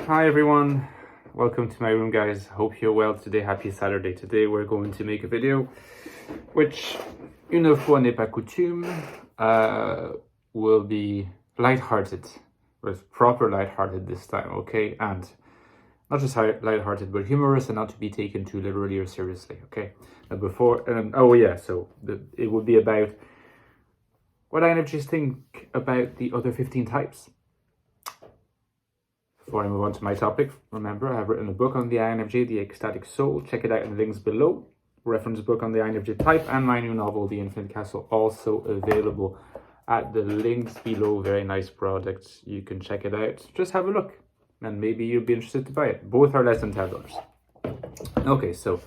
Hi everyone, welcome to my room, guys. Hope you're well today. Happy Saturday. Today we're going to make a video which, une fois n'est pas coutume, will be lighthearted, with proper lighthearted this time, okay? And not just lighthearted, but humorous and not to be taken too literally or seriously, okay? It would be about what INFJs think about the other 15 types. Before I move on to my topic, remember I have written a book on the INFJ, The Ecstatic Soul. Check it out in the links below. Reference book on the INFJ type and my new novel, The Infinite Castle, also available at the links below. Very nice product. You can check it out. Just have a look and maybe you'll be interested to buy it. Both are less than $10. Okay, so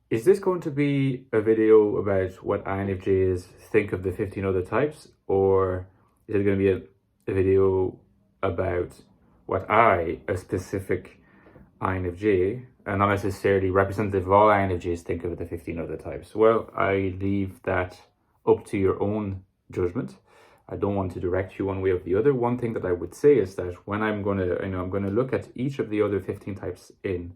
is this going to be a video about what INFJs think of the 15 other types, or is it going to be a video about what I, a specific INFJ, and not necessarily representative of all INFJs, think of the 15 other types? Well, I leave that up to your own judgment. I don't want to direct you one way or the other. One thing that I would say is that when I'm going to look at each of the other 15 types in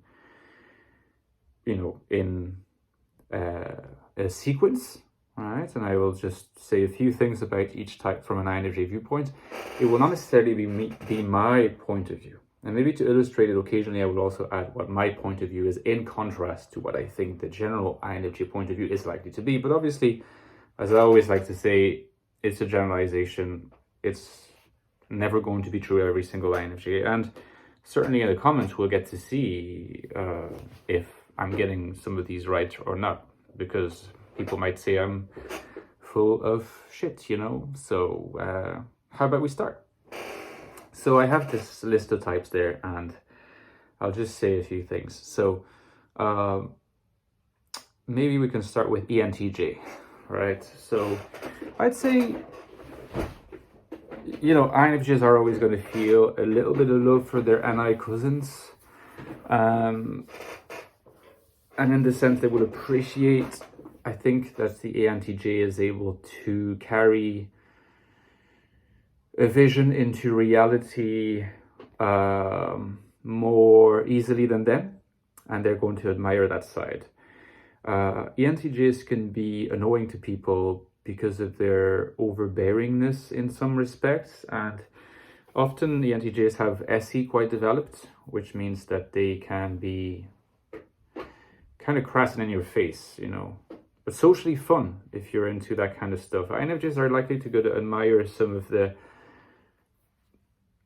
a sequence. All right, and I will just say a few things about each type from an INFJ viewpoint. It will not necessarily be my point of view. And maybe to illustrate it, occasionally I will also add what my point of view is in contrast to what I think the general INFJ point of view is likely to be. But obviously, as I always like to say, it's a generalization. It's never going to be true every single INFJ. And certainly in the comments, we'll get to see if I'm getting some of these right or not, because people might say I'm full of shit, So how about we start? So I have this list of types there, and I'll just say a few things. So maybe we can start with ENTJ, right? So I'd say, INFJs are always going to feel a little bit of love for their NI cousins. And in the sense they would appreciate, I think that the ENTJ is able to carry a vision into reality more easily than them, and they're going to admire that side. ENTJs can be annoying to people because of their overbearingness in some respects, and often ENTJs have SE quite developed, which means that they can be kind of crass and in your face, but socially fun if you're into that kind of stuff. INFJs are likely to go to admire some of the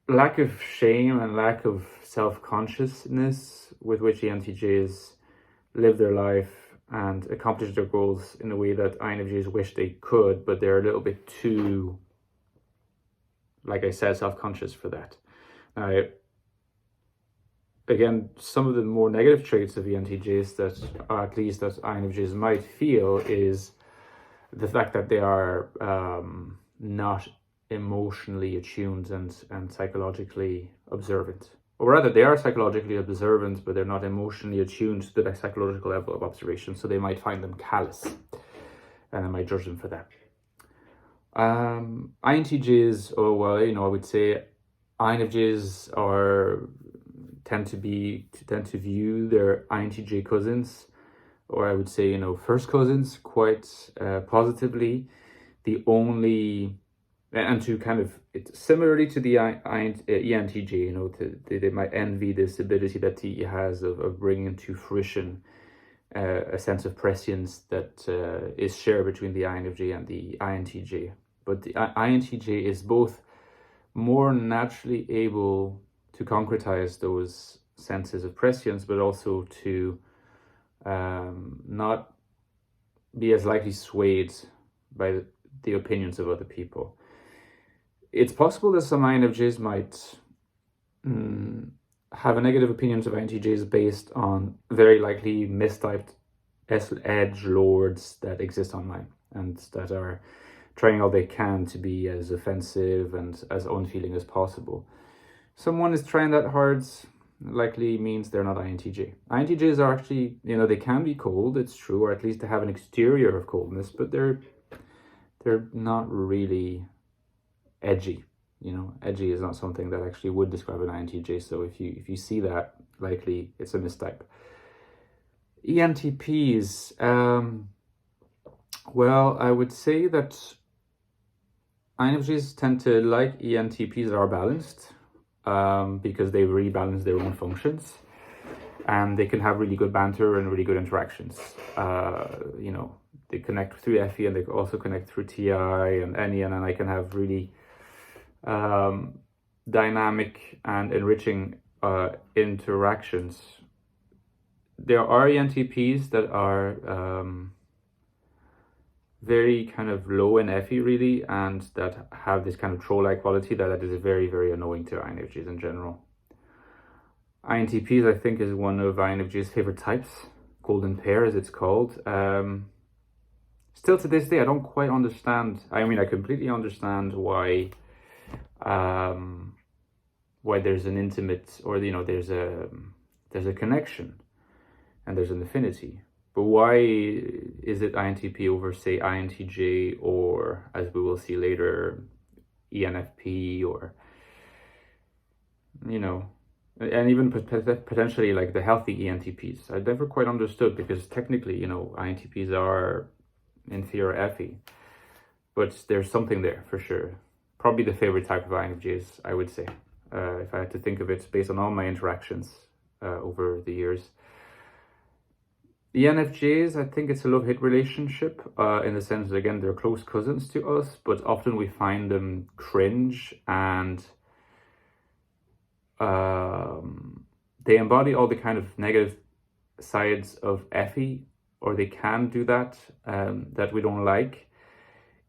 lack of shame and lack of self-consciousness with which ENTJs live their life and accomplish their goals in a way that INFJs wish they could, but they're a little bit too, like I said, self-conscious for that. Now, again, some of the more negative traits of ENTJs that, or at least that INFJs might feel, is the fact that they are not emotionally attuned and psychologically observant. Or rather, they are psychologically observant, but they're not emotionally attuned to the psychological level of observation, so they might find them callous, and I might judge them for that. INTJs, I would say INFJs tend to view their INTJ cousins, or I would say, first cousins, quite positively. And to kind of, similarly to the ENTJ, they might envy this ability that he has of bringing to fruition a sense of prescience that is shared between the INFJ and the INTJ. But the INTJ is both more naturally able to concretize those senses of prescience, but also to not be as likely swayed by the opinions of other people. It's possible that some INFJs might have a negative opinions of INTJs based on very likely mistyped edgelords that exist online and that are trying all they can to be as offensive and as unfeeling as possible. Someone is trying that hard likely means they're not INTJ. INTJs are actually, they can be cold, it's true, or at least they have an exterior of coldness, but they're not really edgy. You know, edgy is not something that actually would describe an INTJ. So if you see that, likely it's a mistype. ENTPs, well, I would say that INFJs tend to like ENTPs that are balanced, because they really balance their own functions, and they can have really good banter and really good interactions. You know, they connect through FE and they also connect through TI and NE, and I can have really dynamic and enriching interactions. There are ENTPs that are very kind of low in FE really, and that have this kind of troll-like quality that is very, very annoying to INFJs in general. INTPs, I think, is one of INFJ's favorite types, golden pair as it's called. Still to this day, I don't quite understand. I mean, I completely understand why there's an intimate, or you know, there's a connection and there's an affinity. But why is it INTP over, say, INTJ, or, as we will see later, ENFP, or, you know, and even potentially like the healthy ENTPs? I never quite understood, because technically, you know, INTPs are inferior FE, but there's something there for sure. Probably the favorite type of INFJs, I would say, if I had to think of it based on all my interactions over the years. ENFJs, I think it's a love-hate relationship, in the sense that, again, they're close cousins to us, but often we find them cringe, and they embody all the kind of negative sides of FE, or they can do that, that we don't like.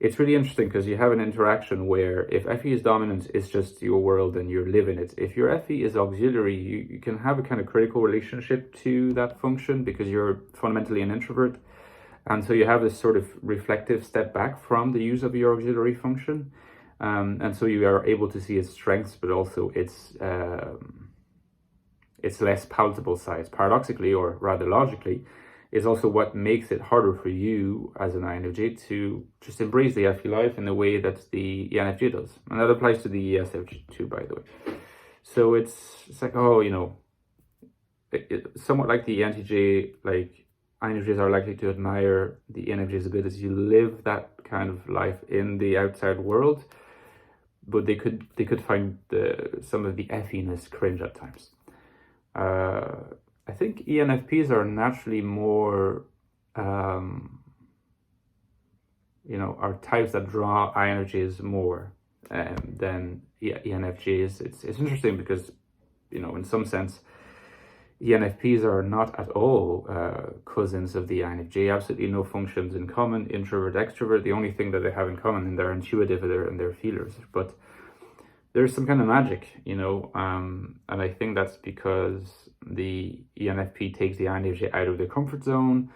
It's really interesting because you have an interaction where if FE is dominant, it's just your world and you live in it. If your FE is auxiliary, you can have a kind of critical relationship to that function, because you're fundamentally an introvert. And so you have this sort of reflective step back from the use of your auxiliary function. And so you are able to see its strengths, but also its less palatable sides. Paradoxically, or rather logically, is also what makes it harder for you as an INFJ to just embrace the FE life in the way that the ENFJ does. And that applies to the ESFJ too, by the way. So it's like, oh, you know, somewhat like the ENTJ, like INFJs are likely to admire the ENFJ's ability to live that kind of life in the outside world, but they could find some of the FE-ness cringe at times. I think ENFPs are naturally more, you know, are types that draw INFJs more than ENFJs. It's interesting because, you know, in some sense, ENFPs are not at all cousins of the INFJ. Absolutely no functions in common. Introvert, extrovert. The only thing that they have in common is they're intuitive and they're feelers. But there's some kind of magic, you know, and I think that's because the ENFP takes the INFJ out of their comfort zone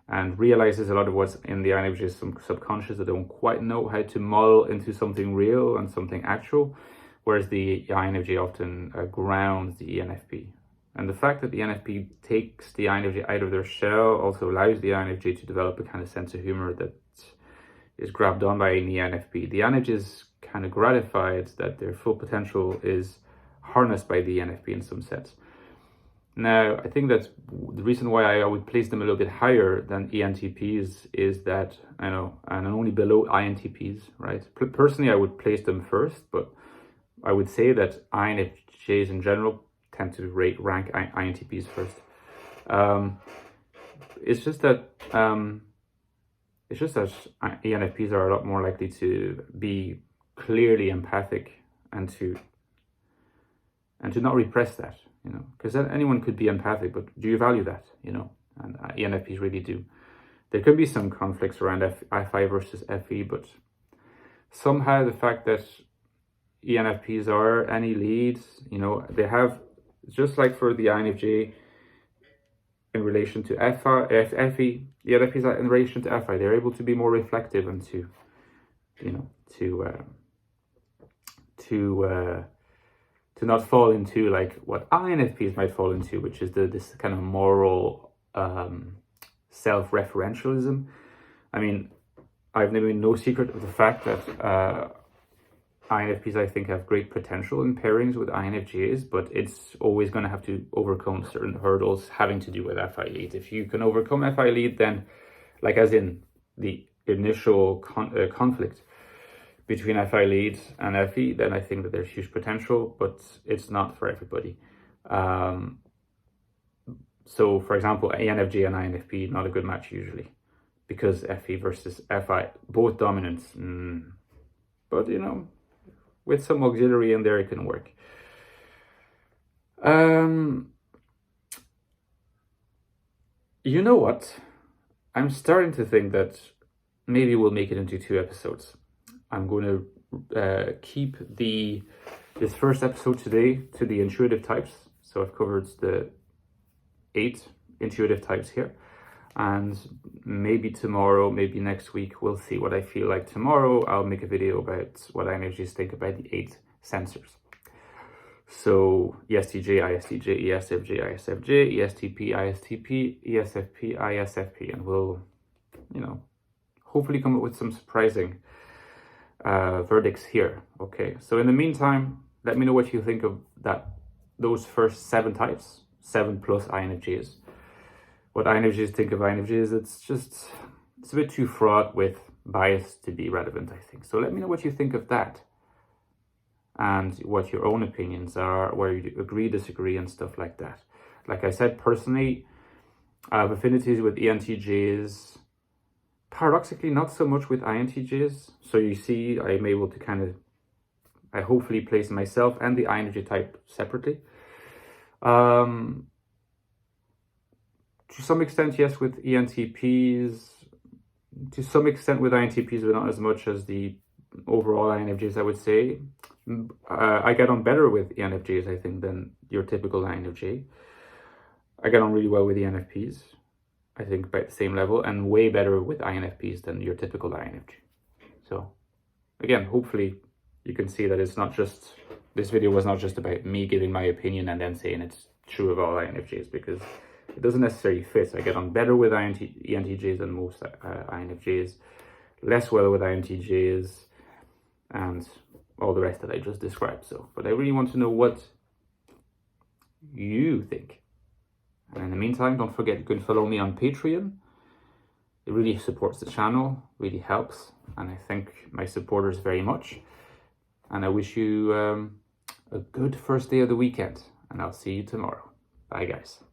and realizes a lot of what's in the INFJ's subconscious that they don't quite know how to model into something real and something actual, whereas the INFJ often grounds the ENFP. And the fact that the ENFP takes the INFJ out of their shell also allows the INFJ to develop a kind of sense of humor that is grabbed on by the ENFP. The INFJ is kind of gratified that their full potential is harnessed by the ENFP in some sense. Now, I think that's the reason why I would place them a little bit higher than ENTPs is that, I know, and only below INTPs, right? Personally, I would place them first, but I would say that INFJs in general tend to rank INTPs first. It's just that ENFPs are a lot more likely to be clearly empathic and to not repress that, you know, because anyone could be empathic, but do you value that, you know? And ENFPs really do. There could be some conflicts around FI versus FE, but somehow the fact that ENFPs are any leads, you know, they have, just like for the INFJ in relation to FE, the ENFPs are in relation to FI, they're able to be more reflective and to, you know, to not fall into like what INFPs might fall into, which is this kind of moral self-referentialism. I mean, I've made no secret of the fact that INFPs, I think, have great potential in pairings with INFJs, but it's always going to have to overcome certain hurdles having to do with FI lead. If you can overcome FI lead, then, like as in the initial conflict between FI lead and FE, then I think that there's huge potential, but it's not for everybody. So, for example, ENFJ and INFP, not a good match usually, because FE versus FI, both dominants. But, you know, with some auxiliary in there, it can work. You know what? I'm starting to think that maybe we'll make it into 2 episodes. I'm going to keep this first episode today to the intuitive types. So I've covered the 8 intuitive types here. And maybe tomorrow, maybe next week, we'll see what I feel like. Tomorrow, I'll make a video about what INFJs think about the 8 sensors. So ESTJ, ISTJ, ESFJ, ISFJ, ESTP, ISTP, ESFP, ISFP. And we'll, you know, hopefully come up with some surprising verdicts here. Okay, so in the meantime, let me know what you think of those first 7 types, 7 plus INFJs. What INFJs think of INFJs, it's a bit too fraught with bias to be relevant, I think. So let me know what you think of that and what your own opinions are, where you agree, disagree, and stuff like that. Like I said, personally, I have affinities with ENTJs, paradoxically not so much with INTJs. So you see, I'm able to I hopefully place myself and the INFJ type separately. To some extent, yes, with ENTPs, to some extent with INTPs, but not as much as the overall INFJs, I would say. I get on better with ENFJs, I think, than your typical INFJ. I get on really well with ENFPs, I think, about the same level, and way better with INFPs than your typical INFJ. So, again, hopefully you can see that it's not just, this video was not just about me giving my opinion and then saying it's true of all INFJs, because it doesn't necessarily fit. I get on better with ENTJs than most INFJs, less well with INTJs, and all the rest that I just described. So, but I really want to know what you think. And in the meantime, don't forget you can follow me on Patreon. It really supports the channel, really helps, and I thank my supporters very much. And I wish you a good first day of the weekend, and I'll see you tomorrow. Bye, guys.